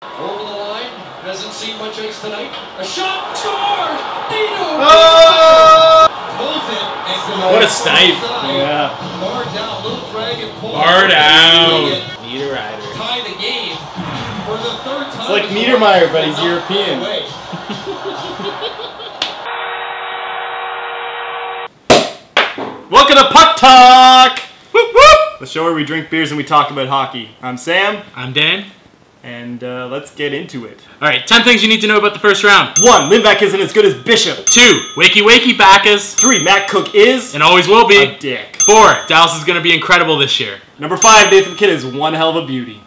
Over the line, hasn't seen much ice tonight. A shot, score! Dane! Oh! Pulls it and What a snipe! Yeah. Bar down, little drag and pull. Bar down! Meter rider. Tie the game for the third time. It's like Niedermeyer, but he's European. Welcome to Puck Talk! Whoop whoop! The show where we drink beers and we talk about hockey. I'm Sam. I'm Dan. And let's get into it. Alright, 10 things you need to know about the first round. 1. Lindback isn't as good as Bishop. 2. Wakey wakey Bacchus. 3. Matt Cook is... And always will be. a dick. 4. Dallas is going to be incredible this year. Number 5. Nathan McKinnon is one hell of a beauty.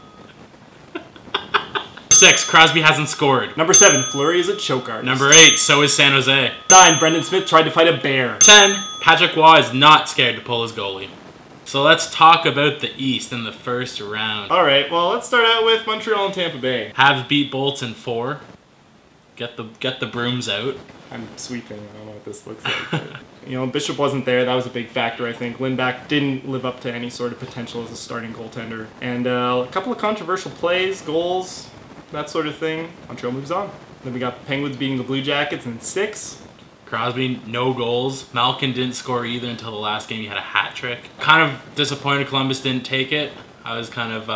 6. Crosby hasn't scored. Number 7. Fleury is a choke artist. Number 8. So is San Jose. 9. Brendan Smith tried to fight a bear. 10. Patrick Waugh is not scared to pull his goalie. So let's talk about the East in the first round. Alright, well let's start out with Montreal and Tampa Bay. Habs beat Bolts in 4. Get the brooms out. I'm sweeping. I don't know what this looks like. But, you know, Bishop wasn't there. That was a big factor, I think. Lindback didn't live up to any sort of potential as a starting goaltender. And a couple of controversial plays, goals, that sort of thing. Montreal moves on. Then we got Penguins beating the Blue Jackets in 6. Crosby, no goals. Malkin didn't score either until the last game. He had a hat trick. Kind of disappointed Columbus didn't take it. I was kind of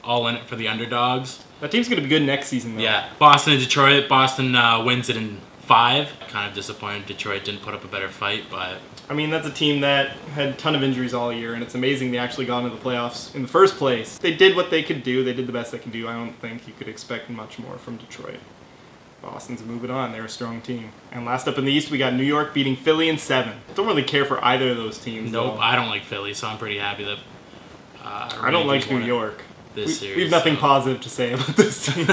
all in it for the underdogs. That team's going to be good next season, though. Yeah. Boston and Detroit. Boston wins it in 5. Kind of disappointed Detroit didn't put up a better fight, but... I mean, that's a team that had a ton of injuries all year, and it's amazing they actually got into the playoffs in the first place. They did what they could do. They did the best they can do. I don't think you could expect much more from Detroit. Boston's moving on. They're a strong team. And last up in the East, we got New York beating Philly in 7. Don't really care for either of those teams. Nope, though. I don't like Philly, so I'm pretty happy that... I don't like New York. This series, we have nothing positive to say about this team.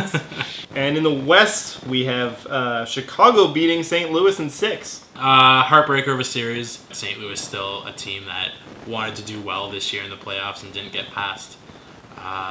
And in the West, we have Chicago beating St. Louis in 6. Heartbreaker of a series. St. Louis still a team that wanted to do well this year in the playoffs and didn't get past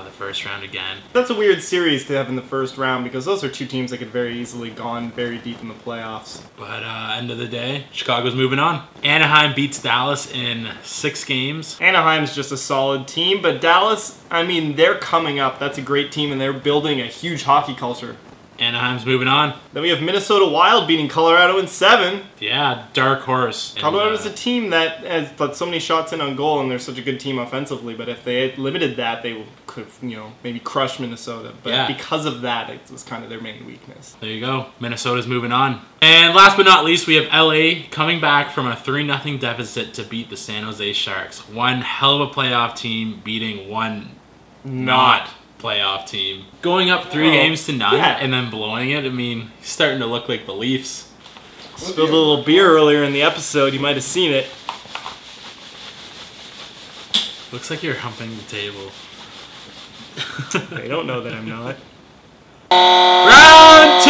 the first round again. That's a weird series to have in the first round because those are two teams that could very easily gone very deep in the playoffs. But end of the day, Chicago's moving on. Anaheim beats Dallas in 6 games. Anaheim's just a solid team, but Dallas, I mean, they're coming up. That's a great team, and they're building a huge hockey culture. Anaheim's moving on. Then we have Minnesota Wild beating Colorado in 7. Yeah, dark horse. Colorado's a team that has put so many shots in on goal, and they're such a good team offensively. But if they had limited that, they could have, you know, maybe crushed Minnesota. But yeah, because of that, it was kind of their main weakness. There you go. Minnesota's moving on. And last but not least, we have LA coming back from a 3-0 deficit to beat the San Jose Sharks. One hell of a playoff team beating one not playoff team. Going up 3 games to none and then blowing it. I mean, he's starting to look like the Leafs. Spilled a little beer earlier in the episode. You might have seen it. Looks like you're humping the table. They don't know that I'm not. Round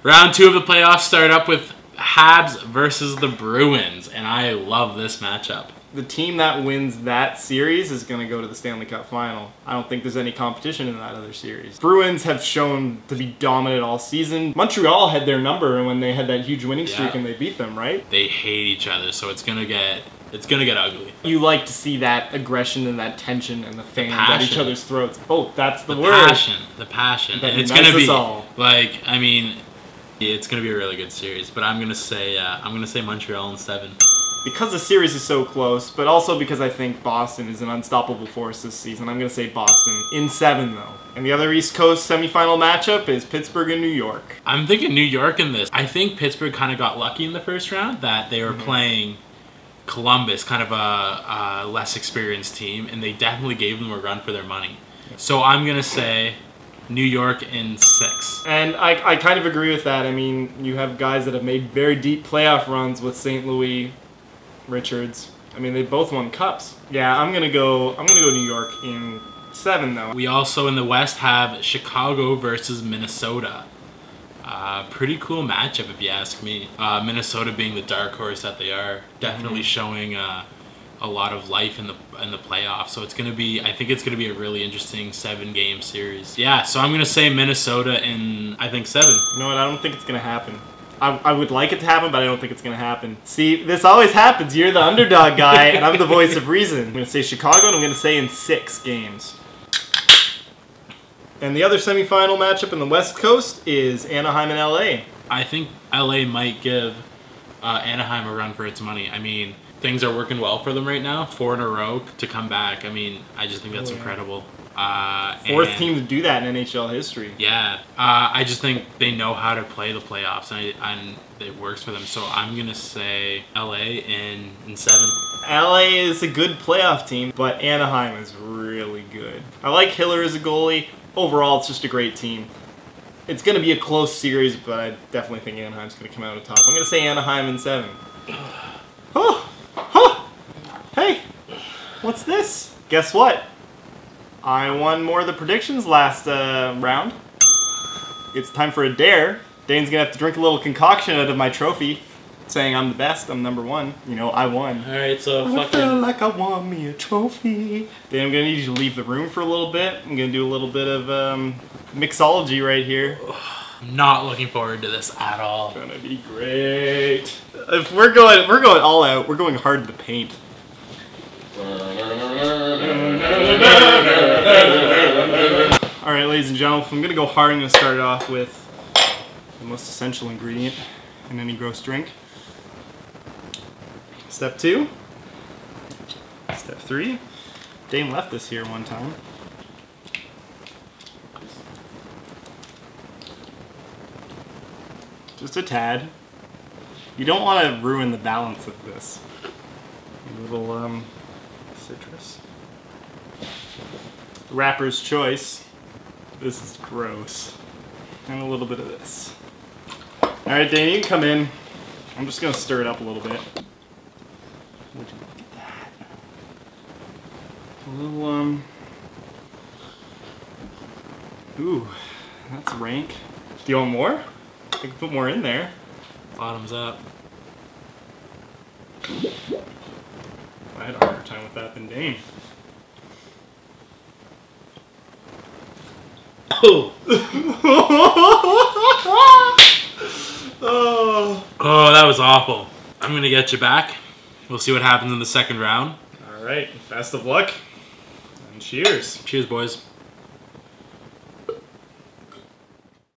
2! Round 2 of the playoffs start up with Habs versus the Bruins, and I love this matchup. The team that wins that series is going to go to the Stanley Cup final. I don't think there's any competition in that other series. Bruins have shown to be dominant all season. Montreal had their number when they had that huge winning streak and they beat them, right? They hate each other, so it's gonna get ugly. You like to see that aggression and that tension and the fans at each other's throats. Oh, that's the word. The passion. That And it's unites gonna be us all. like, I mean, it's gonna be a really good series. But I'm gonna say Montreal in 7. Because the series is so close, but also because I think Boston is an unstoppable force this season, I'm going to say Boston in 7, though. And the other East Coast semifinal matchup is Pittsburgh and New York. I'm thinking New York in this. I think Pittsburgh kind of got lucky in the first round that they were playing Columbus, kind of a less experienced team, and they definitely gave them a run for their money. So I'm going to say New York in 6. And I kind of agree with that. I mean, you have guys that have made very deep playoff runs with St. Louis, Richards. I mean, they both won cups. Yeah, I'm gonna go New York in 7, though. We also in the West have Chicago versus Minnesota. Pretty cool matchup if you ask me. Minnesota being the dark horse that they are, definitely showing a lot of life in the playoffs. So it's gonna be, I think it's gonna be a really interesting 7-game series. Yeah, so I'm gonna say Minnesota in, I think, 7. You know what? I don't think it's gonna happen. I would like it to happen, but I don't think it's going to happen. See, this always happens. You're the underdog guy, and I'm the voice of reason. I'm going to say Chicago, and I'm going to say in 6 games. And the other semifinal matchup in the West Coast is Anaheim and LA. I think LA might give Anaheim a run for its money. I mean, things are working well for them right now. 4 in a row to come back. I mean, I just think that's incredible. 4th team to do that in NHL history. Yeah. I just think they know how to play the playoffs, and it works for them. So I'm going to say LA in 7. LA is a good playoff team, but Anaheim is really good. I like Hiller as a goalie. Overall, it's just a great team. It's going to be a close series, but I definitely think Anaheim's going to come out on top. I'm going to say Anaheim in 7. Oh! Huh! Hey! What's this? Guess what? I won more of the predictions last round. It's time for a dare. Dane's going to have to drink a little concoction out of my trophy, saying I'm the best, I'm number 1. You know, I won. Alright, so I feel like I won me a trophy. Dane, I'm going to need you to leave the room for a little bit. I'm going to do a little bit of mixology right here. I'm not looking forward to this at all. It's gonna be great. If we're going all out. We're going hard to the paint. All right, ladies and gentlemen, if I'm gonna go hard, I'm gonna start it off with the most essential ingredient in any gross drink. Step 2. Step 3. Dane left this here one time. Just a tad. You don't want to ruin the balance of this. A little citrus. Rapper's choice. This is gross. And a little bit of this. Alright, Dane, you can come in. I'm just going to stir it up a little bit. Would you look at that? A little, ooh, that's rank. Do you want more? I can put more in there. Bottoms up. I had a harder time with that than Dane. Oh! Oh, that was awful. I'm gonna get you back. We'll see what happens in the second round. Alright, best of luck. And cheers. Cheers, boys.